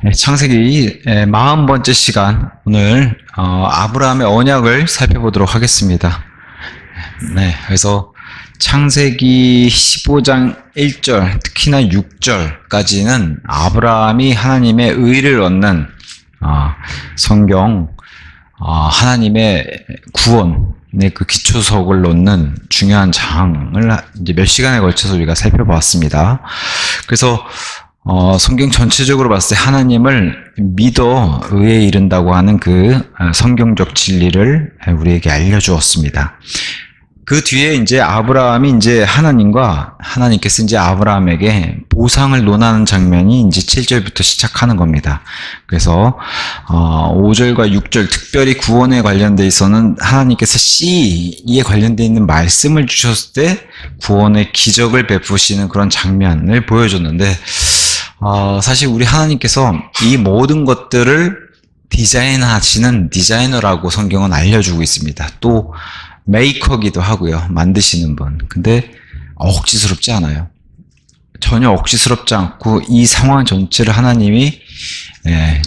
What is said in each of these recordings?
창세기 40번째 시간, 오늘 아브라함의 언약을 살펴보도록 하겠습니다. 네, 그래서 창세기 15장 1절, 특히나 6절까지는 아브라함이 하나님의 의를 얻는 성경, 하나님의 구원의 그 기초석을 놓는 중요한 장을 이제 몇 시간에 걸쳐서 우리가 살펴보았습니다. 그래서 성경 전체적으로 봤을 때 하나님을 믿어 의에 이른다고 하는 그 성경적 진리를 우리에게 알려주었습니다. 그 뒤에 이제 아브라함이 이제 하나님께서 이제 아브라함에게 보상을 논하는 장면이 이제 7절부터 시작하는 겁니다. 그래서 5절과 6절 특별히 구원에 관련돼 있어서는 하나님께서 씨에 관련돼 있는 말씀을 주셨을 때 구원의 기적을 베푸시는 그런 장면을 보여줬는데 사실 우리 하나님께서 이 모든 것들을 디자인하시는 디자이너라고 성경은 알려주고 있습니다. 또 메이커기도 하고요. 만드시는 분. 근데 억지스럽지 않아요. 전혀 억지스럽지 않고 이 상황 전체를 하나님이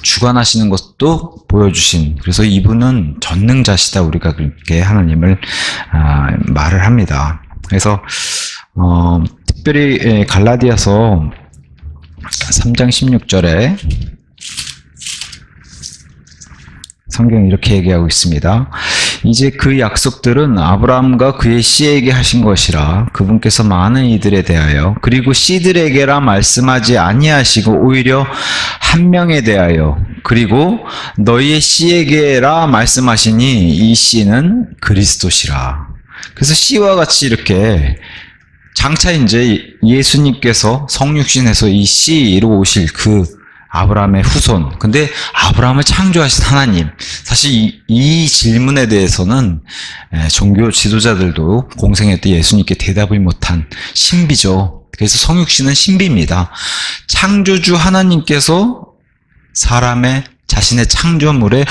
주관하시는 것도 보여주신, 그래서 이분은 전능자시다, 우리가 그렇게 하나님을 말을 합니다. 그래서 특별히 갈라디아서 3장 16절에 성경이 이렇게 얘기하고 있습니다. 이제 그 약속들은 아브라함과 그의 씨에게 하신 것이라 그분께서 많은 이들에 대하여 그리고 씨들에게라 말씀하지 아니하시고 오히려 한 명에 대하여 그리고 너희의 씨에게라 말씀하시니 이 씨는 그리스도시라. 그래서 씨와 같이 이렇게 장차 이제 예수님께서 성육신에서 이 씨로 오실 그 아브라함의 후손. 근데 아브라함을 창조하신 하나님. 사실 이 질문에 대해서는 종교 지도자들도 공생애 때 예수님께 대답을 못한 신비죠. 그래서 성육신은 신비입니다. 창조주 하나님께서 사람의 자신의 창조물의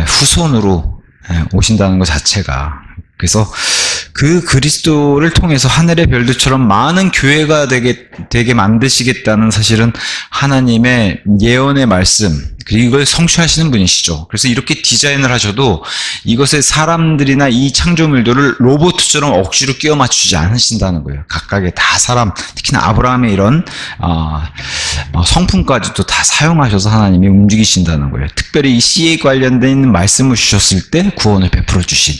후손으로 오신다는 것 자체가, 그래서 그 그리스도를 통해서 하늘의 별들처럼 많은 교회가 되게 만드시겠다는 사실은 하나님의 예언의 말씀, 그리고 이걸 성취하시는 분이시죠. 그래서 이렇게 디자인을 하셔도 이것에 사람들이나 이 창조물들을 로봇처럼 억지로 끼워 맞추지 않으신다는 거예요. 각각의 다 사람, 특히나 아브라함의 이런 성품까지도 다 사용하셔서 하나님이 움직이신다는 거예요. 특별히 이 씨에 관련된 말씀을 주셨을 때 구원을 베풀어 주신,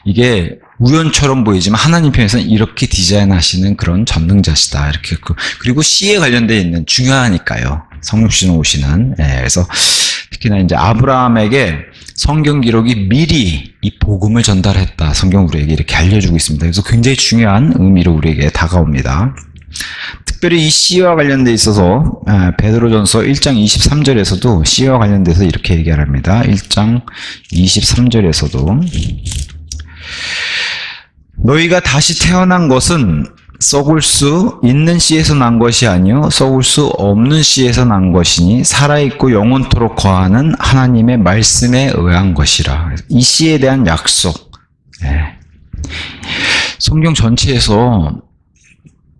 이게 우연처럼 보이지만 하나님 편에서는 이렇게 디자인하시는 그런 전능자시다. 이렇게. 그리고 씨에 관련되어 있는, 중요하니까요. 성육신 오시는. 그래서 특히나 이제 아브라함에게 성경 기록이 미리 이 복음을 전달했다. 성경 우리에게 이렇게 알려주고 있습니다. 그래서 굉장히 중요한 의미로 우리에게 다가옵니다. 특별히 이 씨와 관련돼 있어서 베드로전서 1장 23절에서도 씨와 관련돼서 이렇게 얘기를 합니다. 1장 23절에서도 너희가 다시 태어난 것은 썩을 수 있는 씨에서 난 것이 아니요 썩을 수 없는 씨에서 난 것이니 살아있고 영원토록 거하는 하나님의 말씀에 의한 것이라. 이 씨에 대한 약속. 성경 전체에서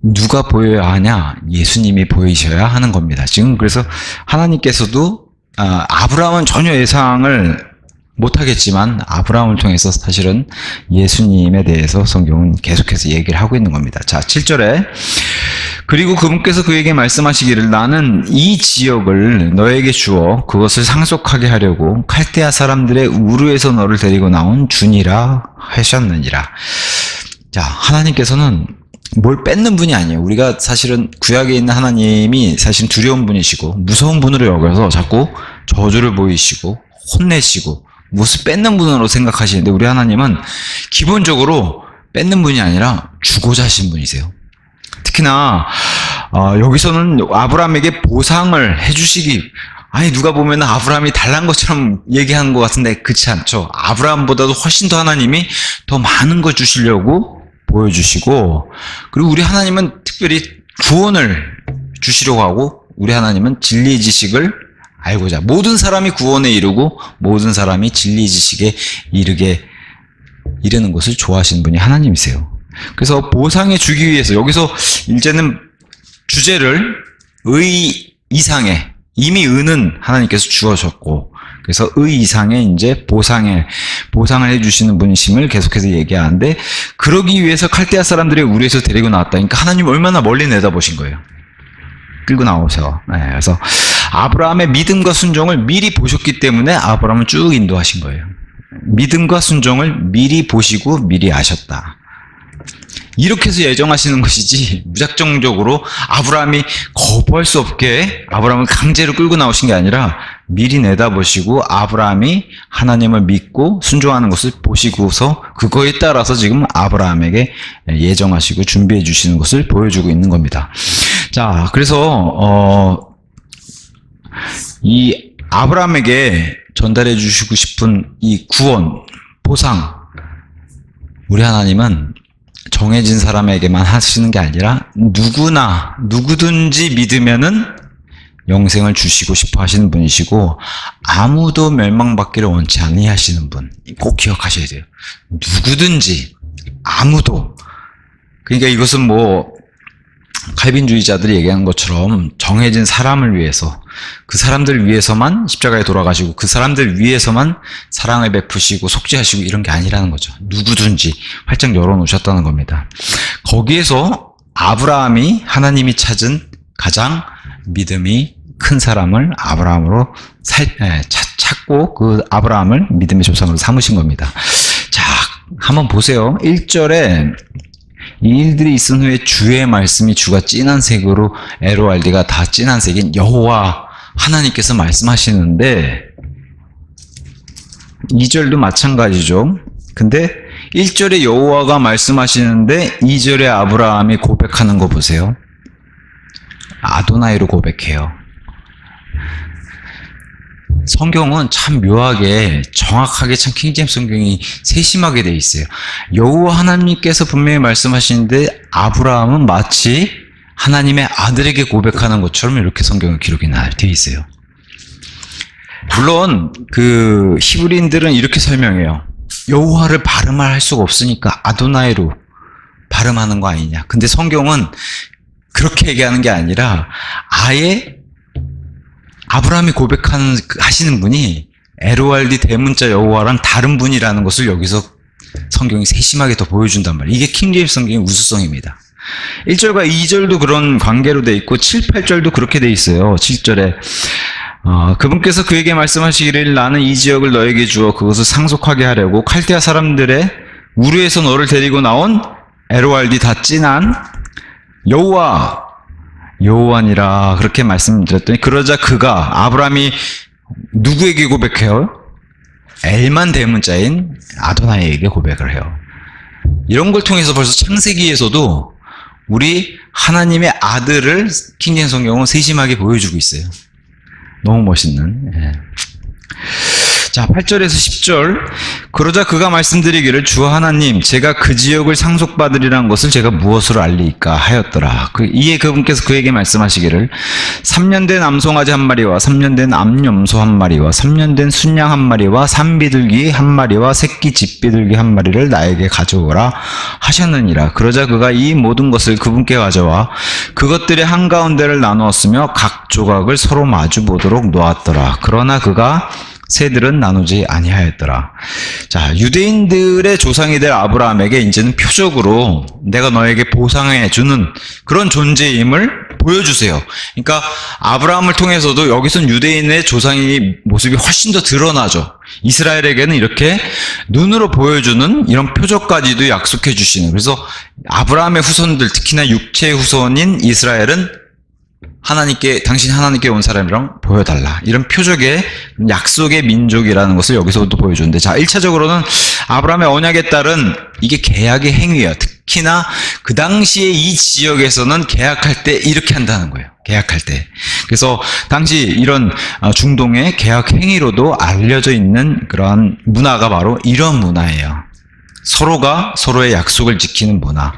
누가 보여야 하냐? 예수님이 보이셔야 하는 겁니다. 지금 그래서 하나님께서도 아브라함은 전혀 예상을 못하겠지만 아브라함을 통해서 사실은 예수님에 대해서 성경은 계속해서 얘기를 하고 있는 겁니다. 자, 7절에 그리고 그분께서 그에게 말씀하시기를 나는 이 지역을 너에게 주어 그것을 상속하게 하려고 칼데아 사람들의 우르에서 너를 데리고 나온 주니라 하셨느니라. 자, 하나님께서는 뭘 뺏는 분이 아니에요. 우리가 사실은 구약에 있는 하나님이 사실 두려운 분이시고 무서운 분으로 여겨서 자꾸 저주를 보이시고 혼내시고 무엇을 뺏는 분으로 생각하시는데, 우리 하나님은 기본적으로 뺏는 분이 아니라 주고자 하신 분이세요. 특히나 여기서는 아브라함에게 보상을 해주시기, 아니 누가 보면 아브라함이 달란 것처럼 얘기하는 것 같은데 그렇지 않죠. 아브라함보다도 훨씬 더 하나님이 더 많은 걸 주시려고 보여주시고, 그리고 우리 하나님은 특별히 구원을 주시려고 하고, 우리 하나님은 진리의 지식을 알고자, 모든 사람이 구원에 이르고 모든 사람이 진리 지식에 이르는 것을 좋아하시는 분이 하나님이세요. 그래서 보상해 주기 위해서 여기서 이제는 주제를 의 이상의 이미 은은 하나님께서 주어졌고, 그래서 의 이상의 이제 보상을 해주시는 분이심을 계속해서 얘기하는데, 그러기 위해서 칼데아 사람들이 우리에서 데리고 나왔다니까 하나님 얼마나 멀리 내다보신 거예요. 끌고 나오셔. 네, 그래서 아브라함의 믿음과 순종을 미리 보셨기 때문에 아브라함을 쭉 인도하신 거예요. 믿음과 순종을 미리 보시고 미리 아셨다. 이렇게 해서 예정하시는 것이지 무작정적으로 아브라함이 거부할 수 없게 아브라함을 강제로 끌고 나오신 게 아니라 미리 내다보시고 아브라함이 하나님을 믿고 순종하는 것을 보시고서 그거에 따라서 지금 아브라함에게 예정하시고 준비해 주시는 것을 보여주고 있는 겁니다. 자, 그래서 이 아브라함에게 전달해 주시고 싶은 이 구원, 보상, 우리 하나님은 정해진 사람에게만 하시는 게 아니라 누구든지 믿으면은 영생을 주시고 싶어 하시는 분이시고, 아무도 멸망받기를 원치 아니하시는 분. 꼭 기억하셔야 돼요. 누구든지, 아무도. 그러니까 이것은 칼빈주의자들이 얘기하는 것처럼 정해진 사람을 위해서, 그 사람들 위해서만 십자가에 돌아가시고 그 사람들 위해서만 사랑을 베푸시고 속죄하시고 이런 게 아니라는 거죠. 누구든지 활짝 열어놓으셨다는 겁니다. 거기에서 아브라함이 하나님이 찾은 가장 믿음이 큰 사람을 아브라함으로 찾고 그 아브라함을 믿음의 조상으로 삼으신 겁니다. 자, 한번 보세요. 1절에 이 일들이 있은 후에 주의 말씀이, 주가 진한 색으로 LORD가 다 진한 색인 여호와 하나님께서 말씀하시는데, 2절도 마찬가지죠. 근데 1절에 여호와가 말씀하시는데 2절에 아브라함이 고백하는 거 보세요. 아도나이로 고백해요. 성경은 참 묘하게 정확하게 참 킹제임스 성경이 세심하게 돼 있어요. 여호와 하나님께서 분명히 말씀하시는데 아브라함은 마치 하나님의 아들에게 고백하는 것처럼 이렇게 성경은 기록이 돼 있어요. 물론 그 히브리인들은 이렇게 설명해요. 여호와를 발음할 수가 없으니까 아도나이로 발음하는 거 아니냐. 근데 성경은 그렇게 얘기하는 게 아니라 아예 아브라함이 하시는 분이 LORD 대문자 여호와랑 다른 분이라는 것을 여기서 성경이 세심하게 더 보여준단 말이에요. 이게 킹제임스 성경의 우수성입니다. 1절과 2절도 그런 관계로 돼 있고 7, 8절도 그렇게 돼 있어요. 7절에 그분께서 그에게 말씀하시기를 나는 이 지역을 너에게 주어 그것을 상속하게 하려고 칼데아 사람들의 우르에서 너를 데리고 나온 LORD 다 진한 여호와니라 그렇게 말씀드렸더니, 그러자 그가, 아브라함이 누구에게 고백해요? 엘만 대문자인 아도나이에게 고백을 해요. 이런 걸 통해서 벌써 창세기에서도 우리 하나님의 아들을 킹제임스 성경은 세심하게 보여주고 있어요. 너무 멋있는. 예. 자, 8절에서 10절. 그러자 그가 말씀드리기를 주 하나님, 제가 그 지역을 상속받으리란 것을 제가 무엇으로 알리까 하였더라. 이에 그분께서 그에게 말씀하시기를 3년 된 암송아지 한 마리와 3년 된 암염소 한 마리와 3년 된 순양 한 마리와 산비둘기 한 마리와 새끼 집비둘기 한 마리를 나에게 가져오라 하셨느니라. 그러자 그가 이 모든 것을 그분께 가져와 그것들의 한가운데를 나누었으며 각 조각을 서로 마주 보도록 놓았더라. 그러나 그가 새들은 나누지 아니하였더라. 자, 유대인들의 조상이 될 아브라함에게 이제는 표적으로 내가 너에게 보상해 주는 그런 존재임을 보여주세요. 그러니까 아브라함을 통해서도 여기선 유대인의 조상의 모습이 훨씬 더 드러나죠. 이스라엘에게는 이렇게 눈으로 보여주는 이런 표적까지도 약속해 주시는. 그래서 아브라함의 후손들, 특히나 육체의 후손인 이스라엘은 당신 하나님께 온 사람이랑 보여달라. 이런 표적의 약속의 민족이라는 것을 여기서도 보여주는데, 자, 1차적으로는 아브라함의 언약에 따른 이게 계약의 행위예요. 특히나 그 당시에 이 지역에서는 계약할 때 이렇게 한다는 거예요. 계약할 때. 그래서 당시 이런 중동의 계약 행위로도 알려져 있는 그러한 문화가 바로 이런 문화예요. 서로가 서로의 약속을 지키는 문화.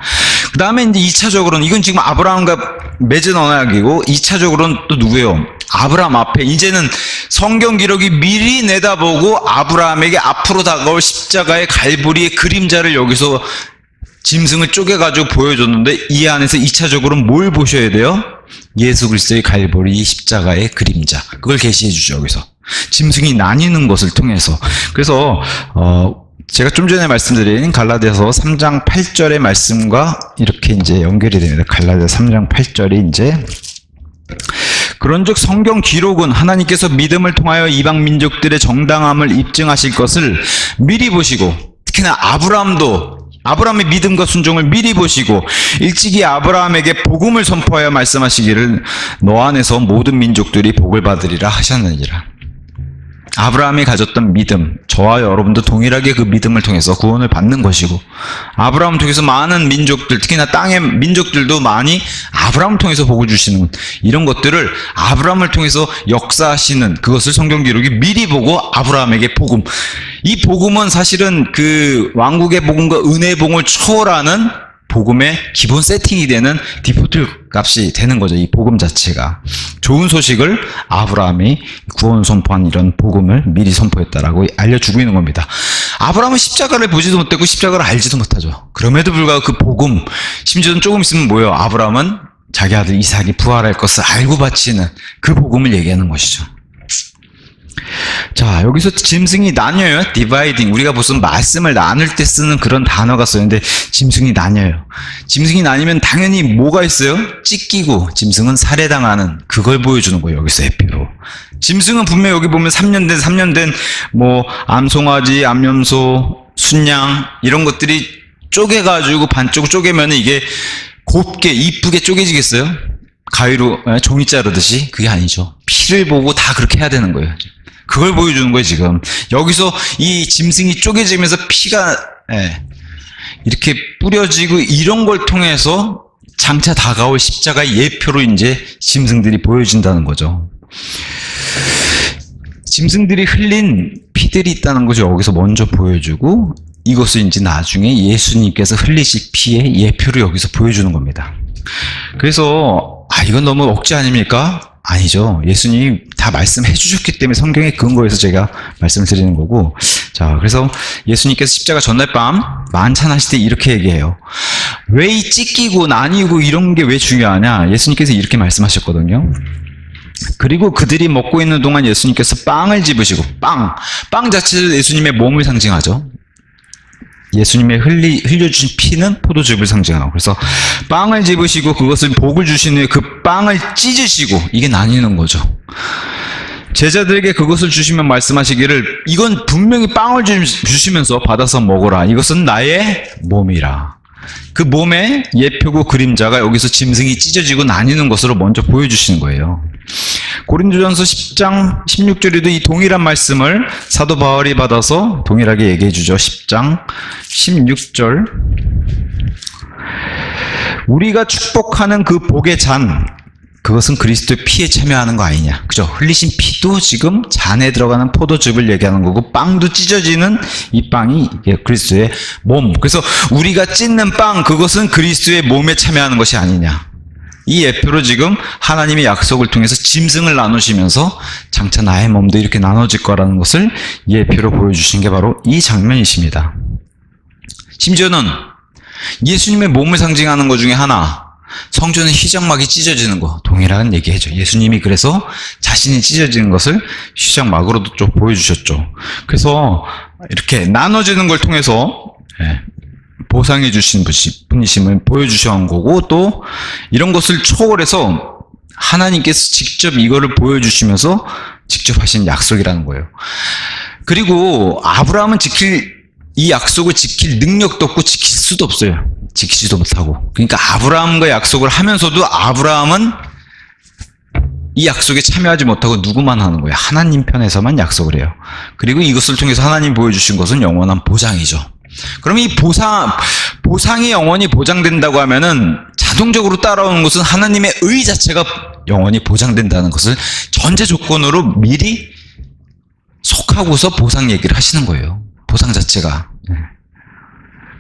그 다음에 이제 2차적으로는, 이건 지금 아브라함과 맺은 언약이고, 2차적으로는 또 누구예요? 아브라함 앞에, 이제는 성경 기록이 미리 내다보고 아브라함에게 앞으로 다가올 십자가의 갈보리의 그림자를 여기서 짐승을 쪼개가지고 보여줬는데, 이 안에서 2차적으로는 뭘 보셔야 돼요? 예수 그리스도의 갈보리 십자가의 그림자. 그걸 계시해 주죠, 여기서. 짐승이 나뉘는 것을 통해서. 그래서 제가 좀 전에 말씀드린 갈라디아서 3장 8절의 말씀과 이렇게 이제 연결이 됩니다. 갈라디아서 3장 8절이 이제 그런즉 성경 기록은 하나님께서 믿음을 통하여 이방 민족들의 정당함을 입증하실 것을 미리 보시고, 특히나 아브라함의 믿음과 순종을 미리 보시고 일찍이 아브라함에게 복음을 선포하여 말씀하시기를 너 안에서 모든 민족들이 복을 받으리라 하셨느니라. 아브라함이 가졌던 믿음, 저와 여러분도 동일하게 그 믿음을 통해서 구원을 받는 것이고, 아브라함을 통해서 많은 민족들, 특히나 땅의 민족들도 많이 아브라함을 통해서 복을 주시는 이런 것들을 아브라함을 통해서 역사하시는 그것을 성경 기록이 미리 보고 아브라함에게 복음. 이 복음은 사실은 그 왕국의 복음과 은혜의 복음을 초월하는 복음의 기본 세팅이 되는 디포트 값이 되는 거죠. 이 복음 자체가. 좋은 소식을 아브라함이 구원 선포한 이런 복음을 미리 선포했다라고 알려주고 있는 겁니다. 아브라함은 십자가를 보지도 못했고 십자가를 알지도 못하죠. 그럼에도 불구하고 그 복음, 심지어는 조금 있으면 뭐예요? 아브라함은 자기 아들 이삭이 부활할 것을 알고 바치는 그 복음을 얘기하는 것이죠. 자, 여기서 짐승이 나뉘어요. 디바이딩. 우리가 무슨 말씀을 나눌 때 쓰는 그런 단어가 쓰였는데 짐승이 나뉘어요. 짐승이 나뉘면 당연히 뭐가 있어요? 찢기고 짐승은 살해당하는 그걸 보여주는 거예요. 여기서 에피로. 짐승은 분명 여기 보면 3년 된 뭐 암송아지, 암염소, 순양 이런 것들이 쪼개가지고 반쪽 쪼개면 이게 곱게 이쁘게 쪼개지겠어요? 가위로 종이 자르듯이? 그게 아니죠. 피를 보고 다 그렇게 해야 되는 거예요. 그걸 보여주는 거예요, 지금. 여기서 이 짐승이 쪼개지면서 피가 이렇게 뿌려지고 이런 걸 통해서 장차 다가올 십자가의 예표로 이제 짐승들이 보여진다는 거죠. 짐승들이 흘린 피들이 있다는 거죠. 여기서 먼저 보여주고 이것을 이제 나중에 예수님께서 흘리실 피의 예표를 여기서 보여주는 겁니다. 그래서 이건 너무 억지 아닙니까? 아니죠. 예수님이 다 말씀해 주셨기 때문에 성경의 근거에서 제가 말씀을 드리는 거고. 자, 그래서 예수님께서 십자가 전날 밤 만찬하실 때 이렇게 얘기해요. 왜 이 찢기고 나뉘고 이런 게 왜 중요하냐? 예수님께서 이렇게 말씀하셨거든요. 그리고 그들이 먹고 있는 동안 예수님께서 빵을 집으시고, 빵 자체도 예수님의 몸을 상징하죠. 예수님의 흘려주신 피는 포도즙을 상징하고, 그래서 빵을 집으시고 그것을 복을 주신 후에 그 빵을 찢으시고, 이게 나뉘는 거죠. 제자들에게 그것을 주시면 말씀하시기를 이건 분명히 빵을 주시면서 받아서 먹어라. 이것은 나의 몸이라. 그 몸의 예표고 그림자가 여기서 짐승이 찢어지고 나뉘는 것으로 먼저 보여주시는 거예요. 고린도전서 10장 16절에도 이 동일한 말씀을 사도 바울이 받아서 동일하게 얘기해 주죠. 10장 16절. 우리가 축복하는 그 복의 잔, 그것은 그리스도의 피에 참여하는 거 아니냐. 그죠? 흘리신 피도 지금 잔에 들어가는 포도즙을 얘기하는 거고, 빵도 찢어지는 이 빵이 그리스도의 몸. 그래서 우리가 찢는 빵, 그것은 그리스도의 몸에 참여하는 것이 아니냐. 이 예표로 지금 하나님의 약속을 통해서 짐승을 나누시면서 장차 나의 몸도 이렇게 나눠질 거라는 것을 예표로 보여주신 게 바로 이 장면이십니다. 심지어는 예수님의 몸을 상징하는 것 중에 하나, 성전의 휘장막이 찢어지는 거 동일한 얘기해줘. 예수님이 그래서 자신이 찢어지는 것을 휘장막으로도 좀 보여주셨죠. 그래서 이렇게 나눠지는 걸 통해서 보상해 주신 분이심을 보여주신 거고, 또 이런 것을 초월해서 하나님께서 직접 이거를 보여주시면서 직접 하신 약속이라는 거예요. 그리고 아브라함은 이 약속을 지킬 능력도 없고 지킬 수도 없어요. 지키지도 못하고. 그러니까 아브라함과 약속을 하면서도 아브라함은 이 약속에 참여하지 못하고 누구만 하는 거예요? 하나님 편에서만 약속을 해요. 그리고 이것을 통해서 하나님 보여주신 것은 영원한 보장이죠. 그러면 이 보상이 영원히 보장된다고 하면은 자동적으로 따라오는 것은 하나님의 의 자체가 영원히 보장된다는 것을 전제 조건으로 미리 속하고서 보상 얘기를 하시는 거예요. 보상 자체가.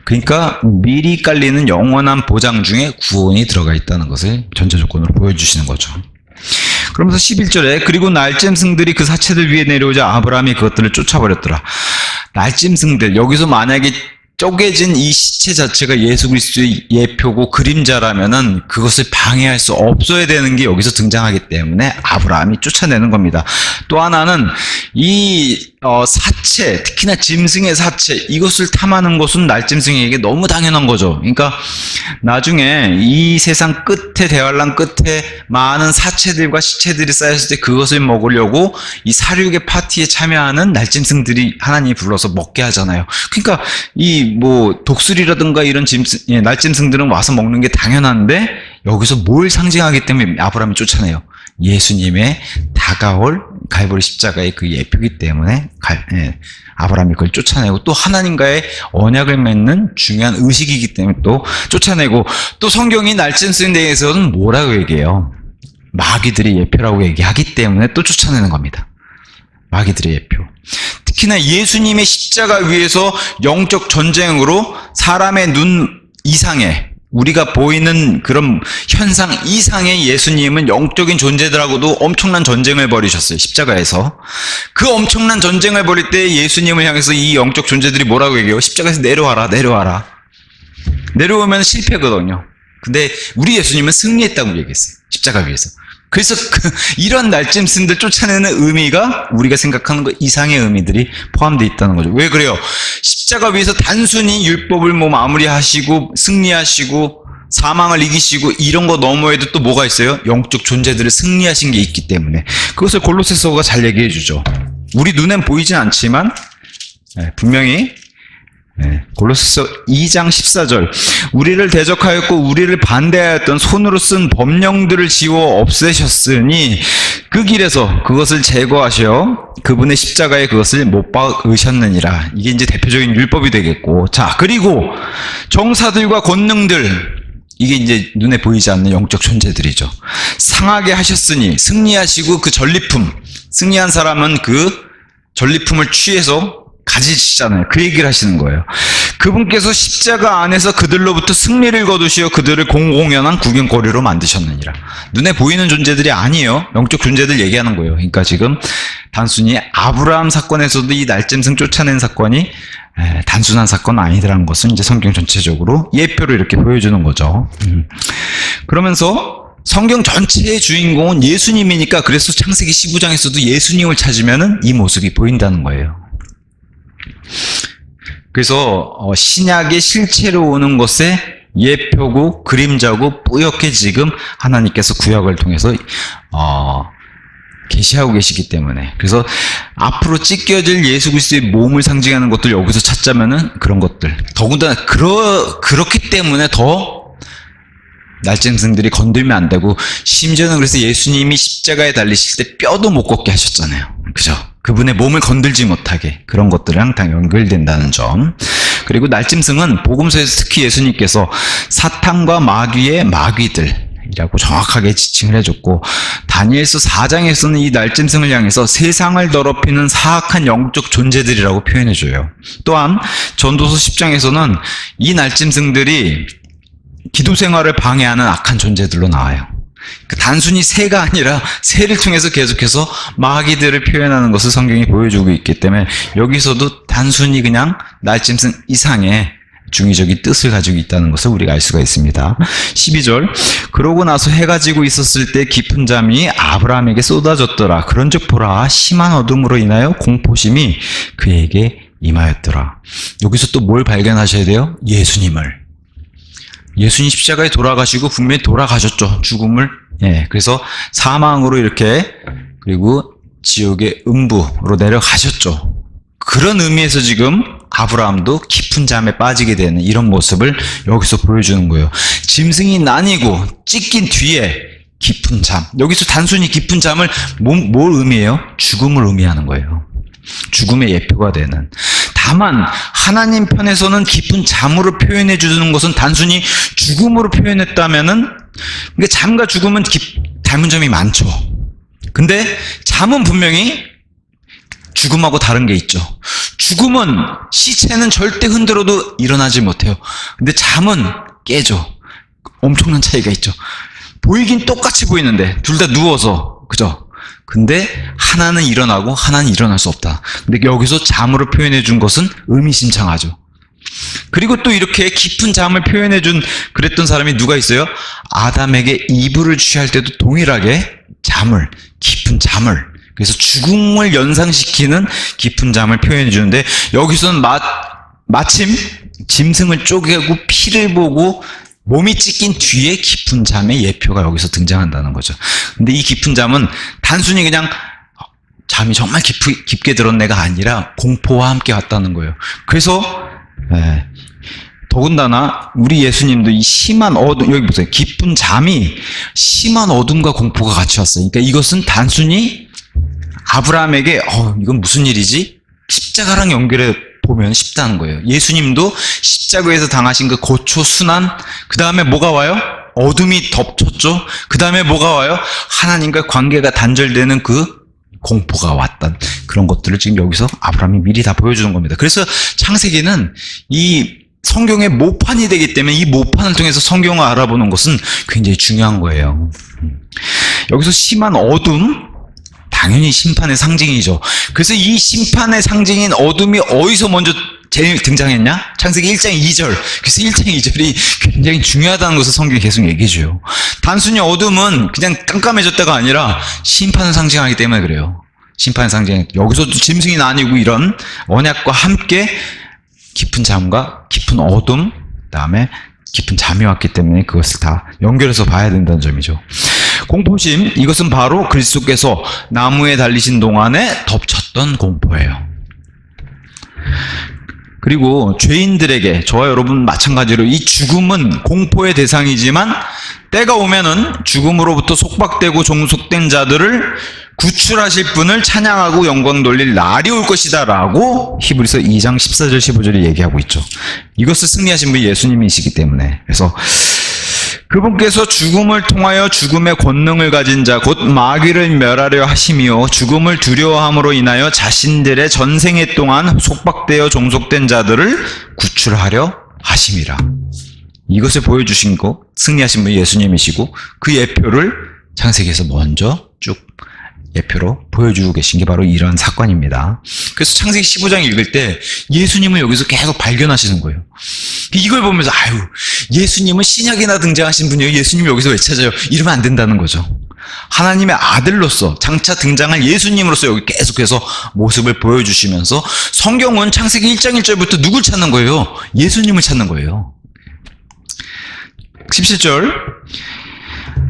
그러니까 미리 깔리는 영원한 보장 중에 구원이 들어가 있다는 것을 전제 조건으로 보여주시는 거죠. 그러면서 11절에 그리고 날짐승들이 그 사체들 위에 내려오자 아브라함이 그것들을 쫓아버렸더라. 날짐승들, 여기서 만약에 쪼개진 이 시체 자체가 예수 그리스도의 예표고 그림자라면은 그것을 방해할 수 없어야 되는 게 여기서 등장하기 때문에 아브라함이 쫓아내는 겁니다. 또 하나는 이 사체, 특히나 짐승의 사체, 이것을 탐하는 것은 날짐승에게 너무 당연한 거죠. 그러니까 나중에 이 세상 끝에, 대환란 끝에 많은 사체들과 시체들이 쌓였을 때 그것을 먹으려고 이 사륙의 파티에 참여하는 날짐승들이 하나님이 불러서 먹게 하잖아요. 그러니까 이 독수리라든가 이런 날짐승들은 와서 먹는 게 당연한데 여기서 뭘 상징하기 때문에 아브라함이 쫓아내요. 예수님의 다가올 갈보리 십자가의 그 예표이기 때문에 아브라함이 그걸 쫓아내고, 또 하나님과의 언약을 맺는 중요한 의식이기 때문에 또 쫓아내고, 또 성경이 날짐승에 대해서는 뭐라고 얘기해요? 마귀들의 예표라고 얘기하기 때문에 또 쫓아내는 겁니다. 마귀들의 예표. 특히나 예수님의 십자가 위에서 영적 전쟁으로 사람의 눈 이상의, 우리가 보이는 그런 현상 이상의 예수님은 영적인 존재들하고도 엄청난 전쟁을 벌이셨어요. 십자가에서. 그 엄청난 전쟁을 벌일 때 예수님을 향해서 이 영적 존재들이 뭐라고 얘기해요? 십자가에서 내려와라, 내려와라. 내려오면 실패거든요. 근데 우리 예수님은 승리했다고 얘기했어요. 십자가 위에서. 그래서 이런 날짐승들 쫓아내는 의미가 우리가 생각하는 것 이상의 의미들이 포함되어 있다는 거죠. 왜 그래요? 십자가 위에서 단순히 율법을 마무리하시고 승리하시고 사망을 이기시고 이런 거 너머에도 또 뭐가 있어요? 영적 존재들을 승리하신 게 있기 때문에. 그것을 골로새서가 잘 얘기해 주죠. 우리 눈엔 보이진 않지만 분명히 골로새서 2장 14절, 우리를 대적하였고 우리를 반대하였던 손으로 쓴 법령들을 지워 없애셨으니 그 길에서 그것을 제거하셔 그분의 십자가에 그것을 못 박으셨느니라. 이게 이제 대표적인 율법이 되겠고, 자, 그리고 정사들과 권능들, 이게 이제 눈에 보이지 않는 영적 존재들이죠. 상하게 하셨으니, 승리하시고 그 전리품, 승리한 사람은 그 전리품을 취해서 가지시잖아요. 그 얘기를 하시는 거예요. 그분께서 십자가 안에서 그들로부터 승리를 거두시어 그들을 공공연한 구경거리로 만드셨느니라. 눈에 보이는 존재들이 아니에요. 영적 존재들 얘기하는 거예요. 그러니까 지금 단순히 아브라함 사건에서도 이 날짐승 쫓아낸 사건이 단순한 사건은 아니더라는 것은 이제 성경 전체적으로 예표로 이렇게 보여주는 거죠. 그러면서 성경 전체의 주인공은 예수님이니까, 그래서 창세기 15장에서도 예수님을 찾으면은 이 모습이 보인다는 거예요. 그래서 신약의 실체로 오는 것에 예표고 그림자고 뿌옇게 지금 하나님께서 구약을 통해서 계시하고 계시기 때문에, 그래서 앞으로 찢겨질 예수 그리스도의 몸을 상징하는 것들 여기서 찾자면은 그런 것들, 더군다나 그렇기 때문에 더 날짐승들이 건들면 안 되고, 심지어는 그래서 예수님이 십자가에 달리실 때 뼈도 못 걷게 하셨잖아요. 그죠? 그분의 몸을 건들지 못하게, 그런 것들이랑 다 연결된다는 점. 그리고 날짐승은 복음서에서 특히 예수님께서 사탄과 마귀의 마귀들이라고 정확하게 지칭을 해줬고, 다니엘서 4장에서는 이 날짐승을 향해서 세상을 더럽히는 사악한 영적 존재들이라고 표현해줘요. 또한 전도서 10장에서는 이 날짐승들이 기도 생활을 방해하는 악한 존재들로 나와요. 단순히 새가 아니라 새를 통해서 계속해서 마귀들을 표현하는 것을 성경이 보여주고 있기 때문에, 여기서도 단순히 그냥 날짐승 이상의 중의적인 뜻을 가지고 있다는 것을 우리가 알 수가 있습니다. 12절, 그러고 나서 해가 지고 있었을 때 깊은 잠이 아브라함에게 쏟아졌더라. 그런즉 보라, 심한 어둠으로 인하여 공포심이 그에게 임하였더라. 여기서 또 뭘 발견하셔야 돼요? 예수님을. 예수님 십자가에 돌아가시고 분명히 돌아가셨죠. 죽음을. 그래서 사망으로 이렇게, 그리고 지옥의 음부로 내려가셨죠. 그런 의미에서 지금 아브라함도 깊은 잠에 빠지게 되는 이런 모습을 여기서 보여주는 거예요. 짐승이 나뉘고 찢긴 뒤에 깊은 잠. 여기서 단순히 깊은 잠을 뭘 의미해요? 죽음을 의미하는 거예요. 죽음의 예표가 되는. 다만 하나님 편에서는 깊은 잠으로 표현해 주는 것은 단순히 죽음으로 표현했다면은, 그러니까 잠과 죽음은 닮은 점이 많죠. 근데 잠은 분명히 죽음하고 다른 게 있죠. 죽음은, 시체는 절대 흔들어도 일어나지 못해요. 근데 잠은 깨죠. 엄청난 차이가 있죠. 보이긴 똑같이 보이는데 둘 다 누워서, 그죠? 근데 하나는 일어나고 하나는 일어날 수 없다. 근데 여기서 잠으로 표현해 준 것은 의미심장하죠. 그리고 또 이렇게 깊은 잠을 표현해준 그랬던 사람이 누가 있어요? 아담에게 이불을 취할 때도 동일하게 깊은 잠을, 그래서 죽음을 연상시키는 깊은 잠을 표현해 주는데, 여기서는 마침 짐승을 쪼개고 피를 보고 몸이 찢긴 뒤에 깊은 잠의 예표가 여기서 등장한다는 거죠. 근데 이 깊은 잠은 단순히 그냥 잠이 정말 깊게 들었 내가 아니라 공포와 함께 왔다는 거예요. 그래서 더군다나 우리 예수님도 이 심한 어둠, 여기 보세요. 깊은 잠이 심한 어둠과 공포가 같이 왔어요. 그러니까 이것은 단순히 아브라함에게 이건 무슨 일이지? 십자가랑 연결해 보면 쉽다는 거예요. 예수님도 십자가에서 당하신 그 고초, 순환, 그 다음에 뭐가 와요? 어둠이 덮쳤죠. 그 다음에 뭐가 와요? 하나님과 관계가 단절되는 그 공포가 왔던 그런 것들을 지금 여기서 아브라함이 미리 다 보여주는 겁니다. 그래서 창세기는 이 성경의 모판이 되기 때문에 이 모판을 통해서 성경을 알아보는 것은 굉장히 중요한 거예요. 여기서 심한 어둠, 당연히 심판의 상징이죠. 그래서 이 심판의 상징인 어둠이 어디서 먼저 제일 등장했냐? 창세기 1장 2절. 그래서 1장 2절이 굉장히 중요하다는 것을 성경이 계속 얘기해줘요. 단순히 어둠은 그냥 깜깜해졌다가 아니라 심판을 상징하기 때문에 그래요. 심판의 상징. 여기서도 짐승이 아니고 이런 언약과 함께 깊은 잠과 깊은 어둠, 그다음에 깊은 잠이 왔기 때문에 그것을 다 연결해서 봐야 된다는 점이죠. 공포심, 이것은 바로 그리스도께서 나무에 달리신 동안에 덮쳤던 공포예요. 그리고 죄인들에게, 저와 여러분 마찬가지로 이 죽음은 공포의 대상이지만 때가 오면은 죽음으로부터 속박되고 종속된 자들을 구출하실 분을 찬양하고 영광 돌릴 날이 올 것이다 라고 히브리서 2장 14절 15절이 얘기하고 있죠. 이것을 승리하신 분이 예수님이시기 때문에. 그래서 그분께서 죽음을 통하여 죽음의 권능을 가진 자 곧 마귀를 멸하려 하시며 죽음을 두려워함으로 인하여 자신들의 전생애 동안 속박되어 종속된 자들을 구출하려 하심이라. 이것을 보여주신 거 승리하신 분이 예수님이시고 그 예표를 창세기에서 먼저 쭉 예표로 보여주고 계신 게 바로 이런 사건입니다. 그래서 창세기 15장 읽을 때 예수님을 여기서 계속 발견하시는 거예요. 이걸 보면서 예수님은 신약이나 등장하신 분이에요. 예수님이 여기서 왜 찾아요? 이러면 안 된다는 거죠. 하나님의 아들로서 장차 등장할 예수님으로서 여기 계속해서 모습을 보여주시면서 성경은 창세기 1장 1절부터 누굴 찾는 거예요? 예수님을 찾는 거예요. 17절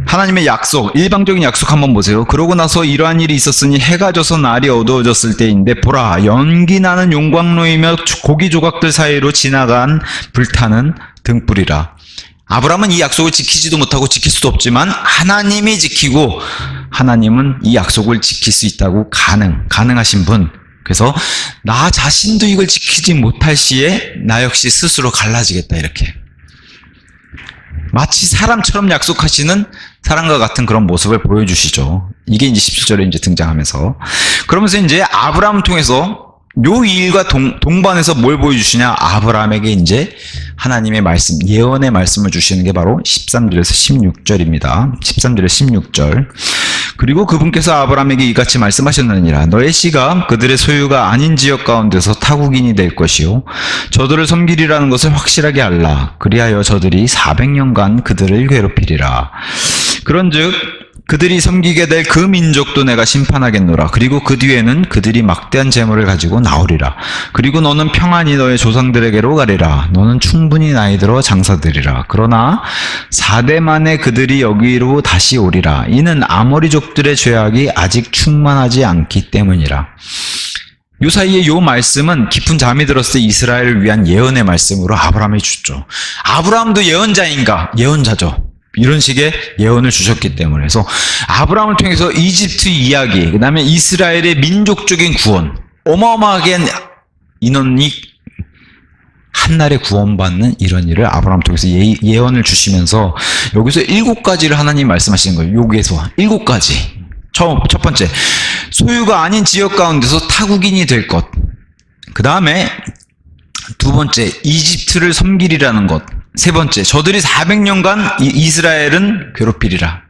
하나님의 약속, 일방적인 약속 한번 보세요. 그러고 나서 이러한 일이 있었으니 해가 져서 날이 어두워졌을 때인데 보라, 연기 나는 용광로이며 고기 조각들 사이로 지나간 불타는 등불이라. 아브라함은 이 약속을 지키지도 못하고 지킬 수도 없지만 하나님이 지키고 하나님은 이 약속을 지킬 수 있다고 가능하신 분. 그래서 나 자신도 이걸 지키지 못할 시에 나 역시 스스로 갈라지겠다, 이렇게. 마치 사람처럼 약속하시는 사람과 같은 그런 모습을 보여주시죠. 이게 이제 17절에 이제 등장하면서. 그러면서 이제 아브라함을 통해서 요 일과 동반해서 뭘 보여주시냐? 아브라함에게 이제 하나님의 말씀, 예언의 말씀을 주시는 게 바로 13절에서 16절입니다. 13절에서 16절. 그리고 그분께서 아브라함에게 이같이 말씀하셨느니라. 너의 씨가 그들의 소유가 아닌 지역 가운데서 타국인이 될 것이요 저들을 섬기리라는 것을 확실하게 알라. 그리하여 저들이 400년간 그들을 괴롭히리라. 그런즉 그들이 섬기게 될 그 민족도 내가 심판하겠노라. 그리고 그 뒤에는 그들이 막대한 재물을 가지고 나오리라. 그리고 너는 평안히 너의 조상들에게로 가리라. 너는 충분히 나이 들어 장사되리라. 그러나 4대 만에 그들이 여기로 다시 오리라. 이는 아모리족들의 죄악이 아직 충만하지 않기 때문이라. 요 사이에 요 말씀은 깊은 잠이 들었을 때 이스라엘을 위한 예언의 말씀으로 아브라함이 주죠. 아브라함도 예언자인가? 예언자죠. 이런 식의 예언을 주셨기 때문에. 그래서 아브라함을 통해서 이집트 이야기, 그 다음에 이스라엘의 민족적인 구원, 어마어마하게 인원이 한날에 구원받는 이런 일을 아브라함을 통해서 예언을 주시면서 여기서 7가지를 하나님이 말씀하시는 거예요. 여기에서 7가지. 첫 번째, 소유가 아닌 지역 가운데서 타국인이 될 것. 그 다음에 두 번째, 이집트를 섬기리라는 것. 세 번째, 저들이 400년간 이스라엘은 괴롭히리라.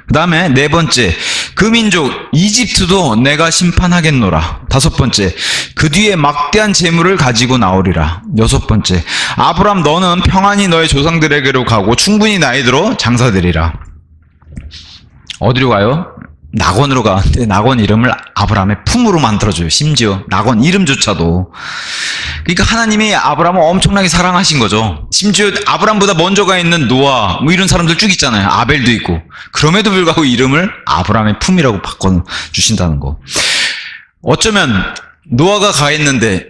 그 다음에 네 번째, 그 민족 이집트도 내가 심판하겠노라. 다섯 번째, 그 뒤에 막대한 재물을 가지고 나오리라. 여섯 번째, 아브람 너는 평안히 너의 조상들에게로 가고 충분히 나이 들어 장사되리라. 어디로 가요? 낙원으로 가는데 낙원 이름을 아브라함의 품으로 만들어줘요. 심지어 낙원 이름조차도. 그러니까 하나님이 아브라함을 엄청나게 사랑하신 거죠. 심지어 아브라함보다 먼저 가 있는 노아 뭐 이런 사람들 쭉 있잖아요. 아벨도 있고. 그럼에도 불구하고 이름을 아브라함의 품이라고 바꿔주신다는 거. 어쩌면 노아가 가 있는데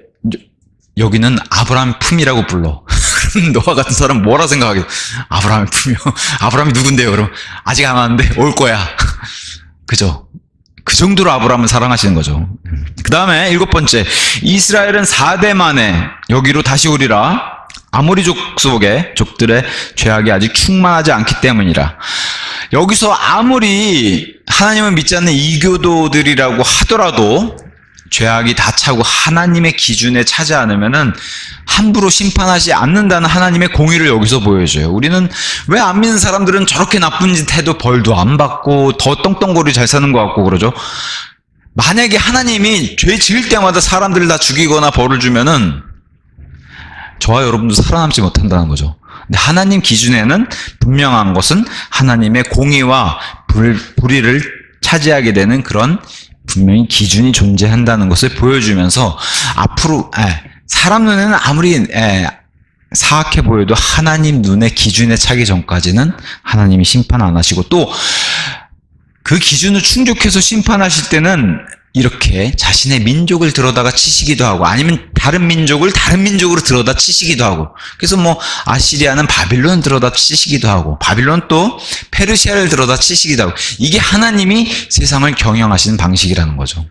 여기는 아브라함의 품이라고 불러. 노아 같은 사람 뭐라 생각하겠어? 아브라함의 품이요. 아브라함이 누군데요? 그럼 아직 안 왔는데 올 거야. 그죠? 그 정도로 아브라함을 사랑하시는 거죠. 그 다음에 일곱 번째, 이스라엘은 4대 만에 여기로 다시 오리라. 아모리족 속의 족들의 죄악이 아직 충만하지 않기 때문이라. 여기서 아무리 하나님을 믿지 않는 이교도들이라고 하더라도 죄악이 다 차고 하나님의 기준에 차지 않으면은 함부로 심판하지 않는다는 하나님의 공의를 여기서 보여줘요. 우리는 왜 안 믿는 사람들은 저렇게 나쁜 짓 해도 벌도 안 받고 더 떵떵거리 잘 사는 것 같고 그러죠? 만약에 하나님이 죄 지을 때마다 사람들을 다 죽이거나 벌을 주면은 저와 여러분도 살아남지 못한다는 거죠. 근데 하나님 기준에는 분명한 것은 하나님의 공의와 불의를 차지하게 되는 그런 분명히 기준이 존재한다는 것을 보여주면서 앞으로 사람 눈에는 아무리 사악해 보여도 하나님 눈의 기준에 차기 전까지는 하나님이 심판 안 하시고 또 그 기준을 충족해서 심판하실 때는 이렇게 자신의 민족을 들어다가 치시기도 하고 아니면 다른 민족을 다른 민족으로 들어다 치시기도 하고 그래서 뭐 아시리아는 바빌론을 들어다 치시기도 하고 바빌론 또 페르시아를 들어다 치시기도 하고 이게 하나님이 세상을 경영하시는 방식이라는 거죠.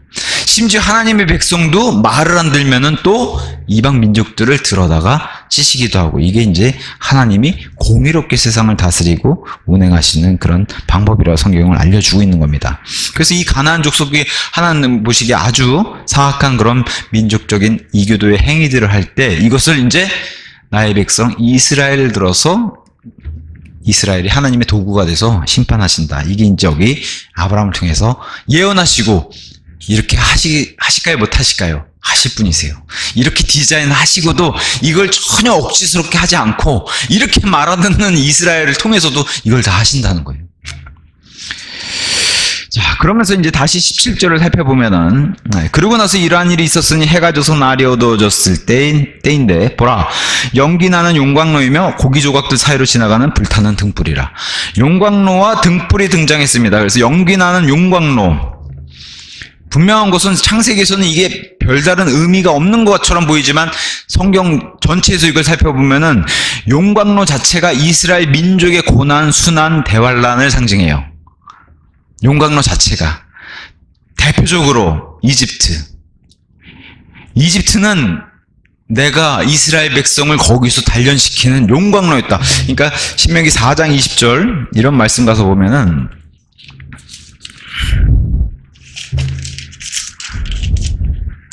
심지어 하나님의 백성도 말을 안 들면은 또 이방 민족들을 들어다가 치시기도 하고 이게 이제 하나님이 공의롭게 세상을 다스리고 운행하시는 그런 방법이라고 성경을 알려주고 있는 겁니다. 그래서 이 가나안 족속이 하나님 보시기에 아주 사악한 그런 민족적인 이교도의 행위들을 할 때 이것을 이제 나의 백성 이스라엘을 들어서 이스라엘이 하나님의 도구가 돼서 심판하신다. 이게 이제 여기 아브라함을 통해서 예언하시고 이렇게 하실까요? 못하실까요? 하실 분이세요. 이렇게 디자인하시고도 이걸 전혀 억지스럽게 하지 않고 이렇게 말하는 이스라엘을 통해서도 이걸 다 하신다는 거예요. 자, 그러면서 이제 다시 17절을 살펴보면은, 그러고 나서 이러한 일이 있었으니 해가 져서 날이 어두워졌을 때인데, 보라, 연기 나는 용광로이며 고기 조각들 사이로 지나가는 불타는 등불이라. 용광로와 등불이 등장했습니다. 그래서 연기 나는 용광로. 분명한 것은 창세기에서는 이게 별다른 의미가 없는 것처럼 보이지만 성경 전체에서 이걸 살펴보면은 용광로 자체가 이스라엘 민족의 고난, 순환, 대환란을 상징해요. 용광로 자체가. 대표적으로 이집트는 내가 이스라엘 백성을 거기서 단련시키는 용광로였다. 그러니까 신명기 4장 20절 이런 말씀 가서 보면은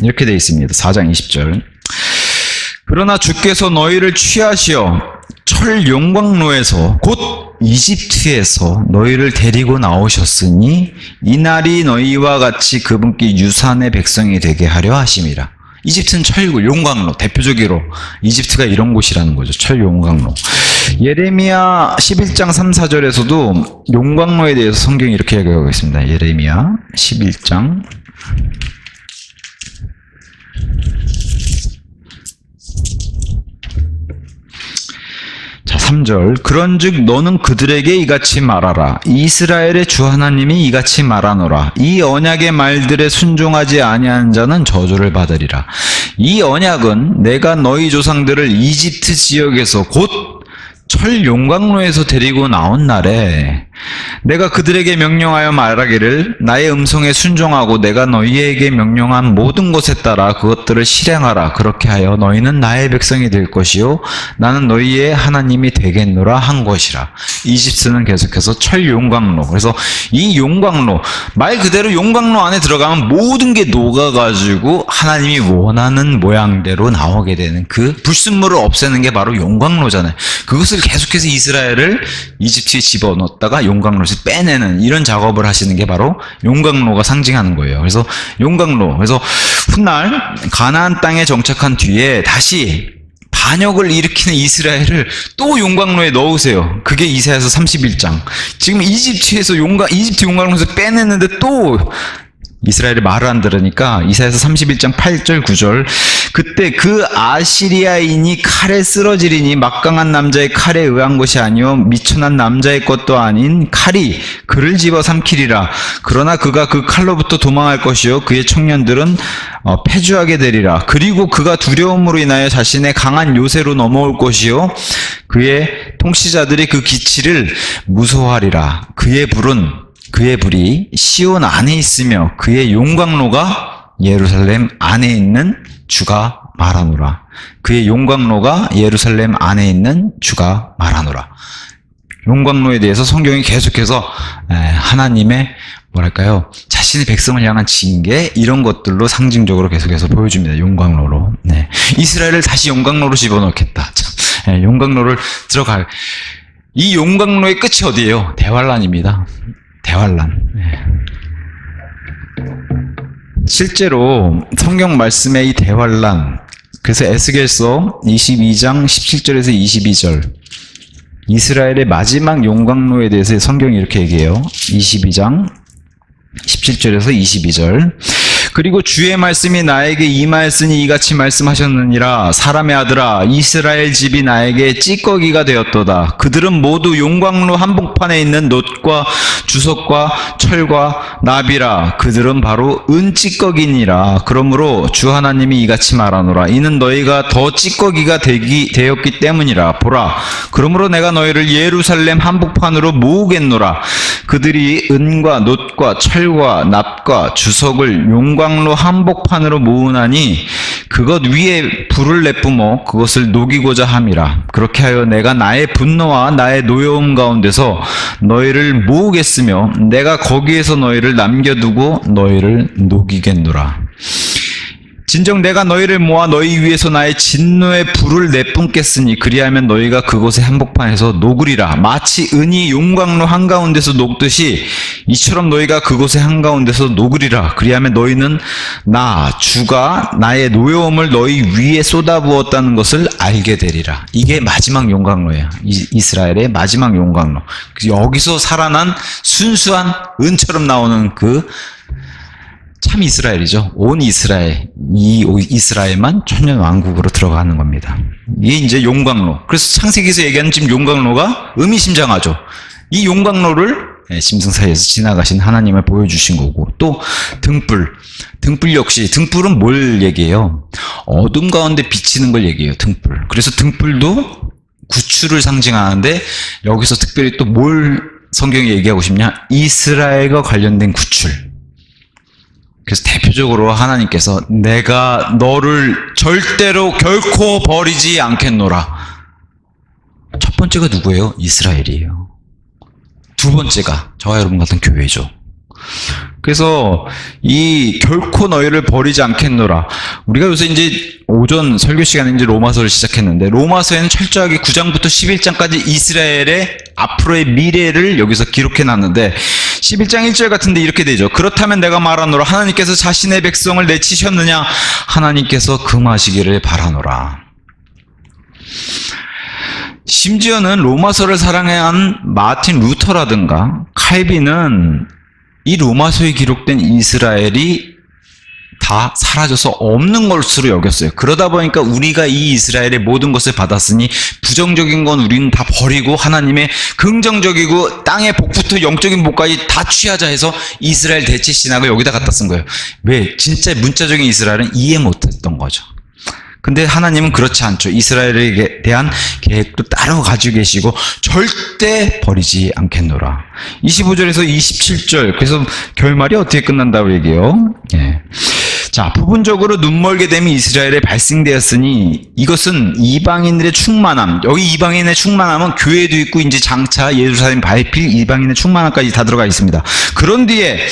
이렇게 되어 있습니다. 4장 20절. 그러나 주께서 너희를 취하시어 철 용광로에서 곧 이집트에서 너희를 데리고 나오셨으니 이날이 너희와 같이 그분께 유산의 백성이 되게 하려 하심이라. 이집트는 철 용광로, 대표적으로 이집트가 이런 곳이라는 거죠. 철 용광로. 예레미야 11장 3, 4절에서도 용광로에 대해서 성경이 이렇게 이야기하고 있습니다. 예레미야 11장 자, 3절. 그런즉 너는 그들에게 이같이 말하라. 이스라엘의 주 하나님이 이같이 말하노라. 이 언약의 말들에 순종하지 아니한 자는 저주를 받으리라. 이 언약은 내가 너희 조상들을 이집트 지역에서 곧 철 용광로에서 데리고 나온 날에 내가 그들에게 명령하여 말하기를 나의 음성에 순종하고 내가 너희에게 명령한 모든 것에 따라 그것들을 실행하라. 그렇게 하여 너희는 나의 백성이 될 것이요 나는 너희의 하나님이 되겠노라 한 것이라. 이집트는 계속해서 철 용광로. 그래서 이 용광로, 말 그대로 용광로 안에 들어가면 모든 게 녹아가지고 하나님이 원하는 모양대로 나오게 되는 그 불순물을 없애는 게 바로 용광로잖아요. 그것을 계속해서 이스라엘을 이집트에 집어넣었다가 용광로에서 빼내는 이런 작업을 하시는 게 바로 용광로가 상징하는 거예요. 그래서 용광로, 그래서 훗날 가나안 땅에 정착한 뒤에 다시 반역을 일으키는 이스라엘을 또 용광로에 넣으세요. 그게 이사야서 31장. 지금 이집트 용광로에서 빼내는데 또 이스라엘이 말을 안 들으니까 이사야서 31장 8절 9절 그때 그 아시리아인이 칼에 쓰러지리니 막강한 남자의 칼에 의한 것이 아니요 미천한 남자의 것도 아닌 칼이 그를 집어 삼키리라. 그러나 그가 그 칼로부터 도망할 것이요 그의 청년들은 패주하게 되리라. 그리고 그가 두려움으로 인하여 자신의 강한 요새로 넘어올 것이요 그의 통치자들이 그 기치를 무서워하리라. 그의 불이 시온 안에 있으며 그의 용광로가 예루살렘 안에 있는 주가 말하노라. 그의 용광로가 예루살렘 안에 있는 주가 말하노라. 용광로에 대해서 성경이 계속해서 하나님의 뭐랄까요, 자신의 백성을 향한 징계 이런 것들로 상징적으로 계속해서 보여줍니다. 용광로로. 네. 이스라엘을 다시 용광로로 집어넣겠다. 참, 용광로를 들어갈 이 용광로의 끝이 어디예요? 대환란입니다. 대환란. 실제로 성경 말씀의 이 대환란, 그래서 에스겔서 22장 17절에서 22절 이스라엘의 마지막 용광로에 대해서 성경이 이렇게 얘기해요. 22장 17절에서 22절 그리고 주의 말씀이 나에게 임하였으니 이같이 말씀하셨느니라. 사람의 아들아, 이스라엘 집이 나에게 찌꺼기가 되었도다. 그들은 모두 용광로 한복판에 있는 놋과 주석과 철과 납이라. 그들은 바로 은찌꺼기니라. 그러므로 주 하나님이 이같이 말하노라. 이는 너희가 더 찌꺼기가 되었기 때문이라. 보라, 그러므로 내가 너희를 예루살렘 한복판으로 모으겠노라. 그들이 은과 놋과 철과 납과 주석을 용광로 한복판으로 모으나니 그것 위에 불을 내뿜어 그것을 녹이고자 함이라. 그렇게 하여 내가 나의 분노와 나의 노여움 가운데서 너희를 모으겠으며 내가 거기에서 너희를 남겨두고 너희를 녹이겠노라. 진정 내가 너희를 모아 너희 위에서 나의 진노의 불을 내뿜겠으니 그리하면 너희가 그곳의 한복판에서 녹으리라. 마치 은이 용광로 한가운데서 녹듯이 이처럼 너희가 그곳의 한가운데서 녹으리라. 그리하면 너희는 나 주가 나의 노여움을 너희 위에 쏟아부었다는 것을 알게 되리라. 이게 마지막 용광로예요. 이스라엘의 마지막 용광로. 여기서 살아난 순수한 은처럼 나오는 그 참 이스라엘이죠. 온 이스라엘, 이 이스라엘만 천년 왕국으로 들어가는 겁니다. 이게 이제 용광로. 그래서 창세기에서 얘기하는 지금 용광로가 의미심장하죠. 이 용광로를 짐승 사이에서 지나가신 하나님을 보여주신 거고, 또 등불 역시 등불은 뭘 얘기해요? 어둠 가운데 비치는 걸 얘기해요. 등불. 그래서 등불도 구출을 상징하는데 여기서 특별히 또 뭘 성경이 얘기하고 싶냐? 이스라엘과 관련된 구출. 그래서 대표적으로 하나님께서 내가 너를 절대로 결코 버리지 않겠노라. 첫 번째가 누구예요? 이스라엘이에요. 두 번째가 저와 여러분 같은 교회죠. 그래서 이 결코 너희를 버리지 않겠노라. 우리가 요새 이제 오전 설교 시간에 이제 로마서를 시작했는데 로마서에는 철저하게 9장부터 11장까지 이스라엘의 앞으로의 미래를 여기서 기록해 놨는데 11장 1절 같은데 이렇게 되죠. 그렇다면 내가 말하노라. 하나님께서 자신의 백성을 내치셨느냐? 하나님께서 금하시기를 바라노라. 심지어는 로마서를 사랑한 마틴 루터라든가 칼빈은 이 로마서에 기록된 이스라엘이 다 사라져서 없는 것으로 여겼어요. 그러다 보니까 우리가 이 이스라엘의 모든 것을 받았으니 부정적인 건 우리는 다 버리고 하나님의 긍정적이고 땅의 복부터 영적인 복까지 다 취하자 해서 이스라엘 대체 신학을 여기다 갖다 쓴 거예요. 왜? 진짜 문자적인 이스라엘은 이해 못했던 거죠. 근데 하나님은 그렇지 않죠. 이스라엘에 대한 계획도 따로 가지고 계시고 절대 버리지 않겠노라. 25절에서 27절. 그래서 결말이 어떻게 끝난다고 얘기해요? 예. 자, 부분적으로 눈멀게 됨이 이스라엘에 발생되었으니 이것은 이방인들의 충만함, 여기 이방인의 충만함은 교회도 있고 이제 장차 예루살렘 발필 이방인의 충만함까지 다 들어가 있습니다. 그런 뒤에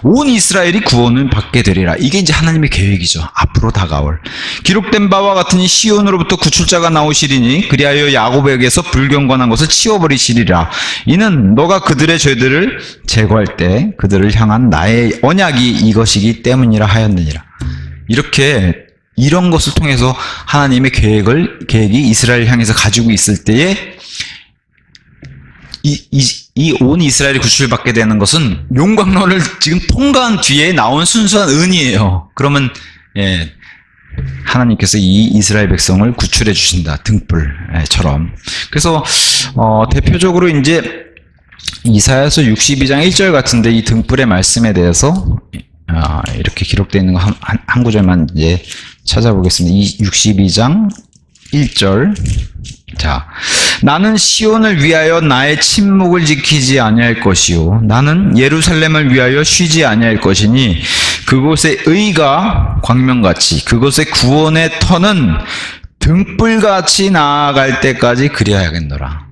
온 이스라엘이 구원을 받게 되리라. 이게 이제 하나님의 계획이죠. 앞으로 다가올. 기록된 바와 같으니 시온으로부터 구출자가 나오시리니 그리하여 야곱에게서 불경건한 것을 치워버리시리라. 이는 너가 그들의 죄들을 제거할 때 그들을 향한 나의 언약이 이것이기 때문이라 하였느니라. 이렇게 이런 것을 통해서 하나님의 계획이 이스라엘을 향해서 가지고 있을 때에 이 온 이스라엘이 구출받게 되는 것은 용광로를 지금 통과한 뒤에 나온 순수한 은이에요. 그러면 하나님께서 이 이스라엘 백성을 구출해 주신다. 등불처럼. 그래서 대표적으로 이제 이사야서 62장 1절 같은데 이 등불의 말씀에 대해서 이렇게 기록되어 있는 거 한 구절만 이제 찾아보겠습니다. 62장 1절. 자, 나는 시온을 위하여 나의 침묵을 지키지 아니할 것이요 나는 예루살렘을 위하여 쉬지 아니할 것이니 그곳의 의가 광명같이 그곳의 구원의 터는 등불같이 나아갈 때까지 그리하야겠노라.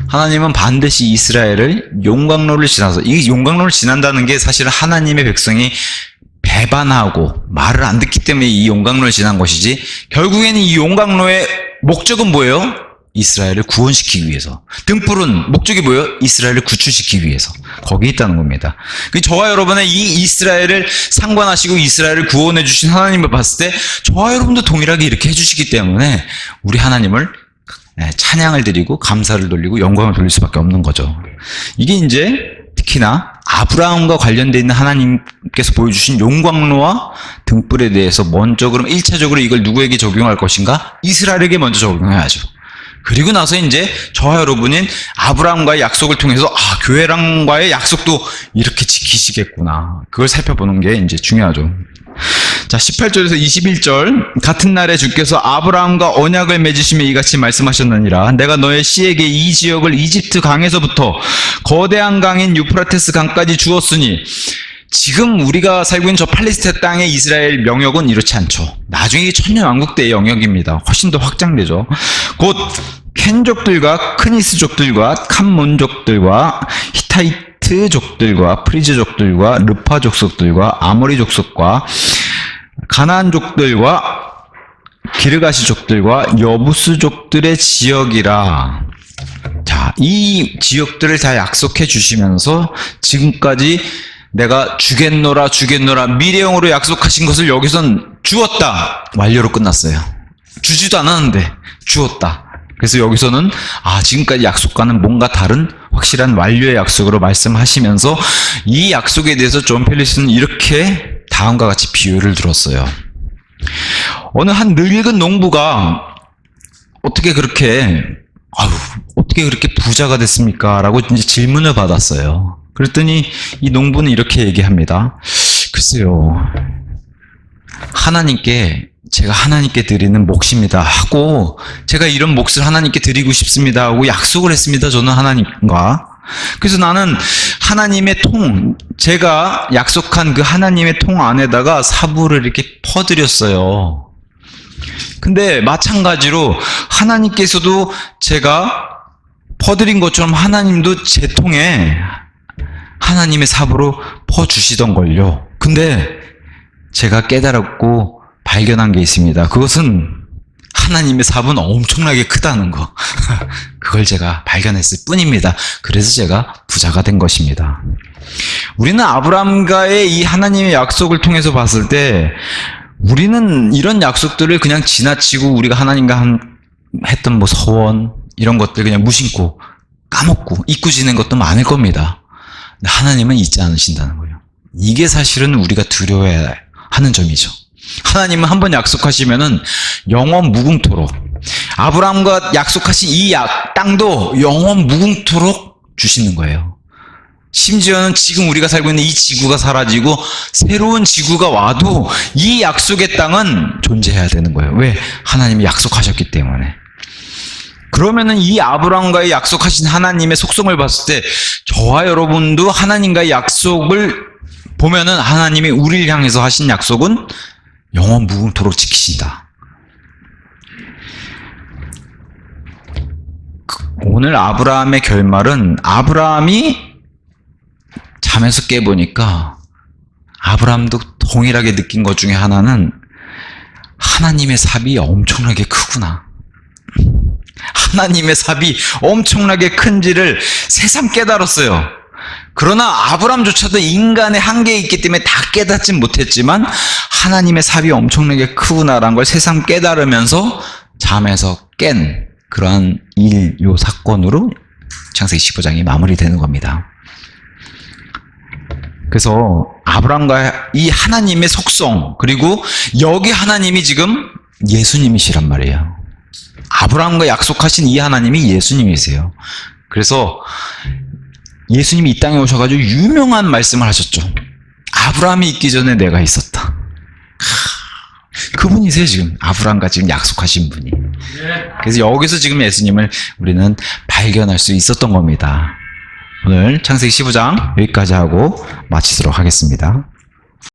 하나님은 반드시 이스라엘을 용광로를 지나서, 이 용광로를 지난다는 게 사실은 하나님의 백성이 배반하고 말을 안 듣기 때문에 이 용광로를 지난 것이지, 결국에는 이 용광로의 목적은 뭐예요? 이스라엘을 구원시키기 위해서. 등불은 목적이 뭐예요? 이스라엘을 구출시키기 위해서. 거기 있다는 겁니다. 저와 여러분의 이 이스라엘을 상관하시고 이스라엘을 구원해 주신 하나님을 봤을 때 저와 여러분도 동일하게 이렇게 해주시기 때문에 우리 하나님을 찬양을 드리고 감사를 돌리고 영광을 돌릴 수밖에 없는 거죠. 이게 이제 특히나 아브라함과 관련되어 있는 하나님께서 보여주신 용광로와 등불에 대해서 먼저 그럼 1차적으로 이걸 누구에게 적용할 것인가? 이스라엘에게 먼저 적용해야죠. 그리고 나서 이제 저와 여러분인 아브라함과의 약속을 통해서 교회랑과의 약속도 이렇게 지키시겠구나. 그걸 살펴보는 게 이제 중요하죠. 자, 18절에서 21절. 같은 날에 주께서 아브라함과 언약을 맺으시며 이같이 말씀하셨느니라. 내가 너의 씨에게 이 지역을 이집트 강에서부터 거대한 강인 유프라테스 강까지 주었으니, 지금 우리가 살고 있는 저 팔레스타인 땅의 이스라엘 영역은 이렇지 않죠. 나중에 천년왕국 때의 영역입니다. 훨씬 더 확장되죠. 곧 켄족들과 크니스족들과 캄몬족들과 히타이트족들과 프리즈족들과 르파족속들과 아모리 족속과 가나안족들과 기르가시족들과 여부스족들의 지역이라. 자, 이 지역들을 다 약속해 주시면서 지금까지 내가 주겠노라 미래형으로 약속하신 것을 여기선 주었다. 완료로 끝났어요. 주지도 않았는데 주었다. 그래서 여기서는 지금까지 약속과는 뭔가 다른 확실한 완료의 약속으로 말씀하시면서 이 약속에 대해서 존 펠리스는 이렇게 다음과 같이 비유를 들었어요. 어느 한 늙은 농부가 어떻게 그렇게 부자가 됐습니까? 라고 이제 질문을 받았어요. 그랬더니 이 농부는 이렇게 얘기합니다. 글쎄요, 제가 하나님께 드리는 몫입니다 하고, 제가 이런 몫을 하나님께 드리고 싶습니다 하고 약속을 했습니다. 저는 하나님과. 그래서 나는 하나님의 제가 약속한 그 하나님의 통 안에다가 사부를 이렇게 퍼드렸어요. 근데 마찬가지로 하나님께서도 제가 퍼드린 것처럼 하나님도 제 통에 하나님의 삽으로 퍼주시던걸요. 근데 제가 깨달았고 발견한 게 있습니다. 그것은 하나님의 삽은 엄청나게 크다는 거. 그걸 제가 발견했을 뿐입니다. 그래서 제가 부자가 된 것입니다. 우리는 아브라함과의 이 하나님의 약속을 통해서 봤을 때 우리는 이런 약속들을 그냥 지나치고 우리가 하나님과 했던 서원 이런 것들 그냥 무심코 까먹고 잊고 지낸 것도 많을 겁니다. 하나님은 잊지 않으신다는 거예요. 이게 사실은 우리가 두려워해야 하는 점이죠. 하나님은 한번 약속하시면은 영원 무궁토록, 아브라함과 약속하신 이 땅도 영원 무궁토록 주시는 거예요. 심지어는 지금 우리가 살고 있는 이 지구가 사라지고 새로운 지구가 와도 이 약속의 땅은 존재해야 되는 거예요. 왜? 하나님이 약속하셨기 때문에. 그러면은 이 아브라함과의 약속하신 하나님의 속성을 봤을 때 저와 여러분도 하나님과의 약속을 보면은 하나님이 우리를 향해서 하신 약속은 영원 무궁토록 지키신다. 오늘 아브라함의 결말은 아브라함이 잠에서 깨보니까 아브라함도 동일하게 느낀 것 중에 하나는 하나님의 삽이 엄청나게 크구나. 하나님의 삽이 엄청나게 큰지를 새삼 깨달았어요. 그러나 아브라함조차도 인간의 한계에 있기 때문에 다 깨닫진 못했지만 하나님의 삽이 엄청나게 크구나라는 걸 새삼 깨달으면서 잠에서 깬 그러한 요 사건으로 창세기 15장이 마무리되는 겁니다. 그래서 아브라함과 이 하나님의 속성, 그리고 여기 하나님이 지금 예수님이시란 말이에요. 아브라함과 약속하신 이 하나님이 예수님이세요. 그래서 예수님이 이 땅에 오셔가지고 유명한 말씀을 하셨죠. 아브라함이 있기 전에 내가 있었다. 그분이세요, 지금. 아브라함과 지금 약속하신 분이. 그래서 여기서 지금 예수님을 우리는 발견할 수 있었던 겁니다. 오늘 창세기 15장 여기까지 하고 마치도록 하겠습니다.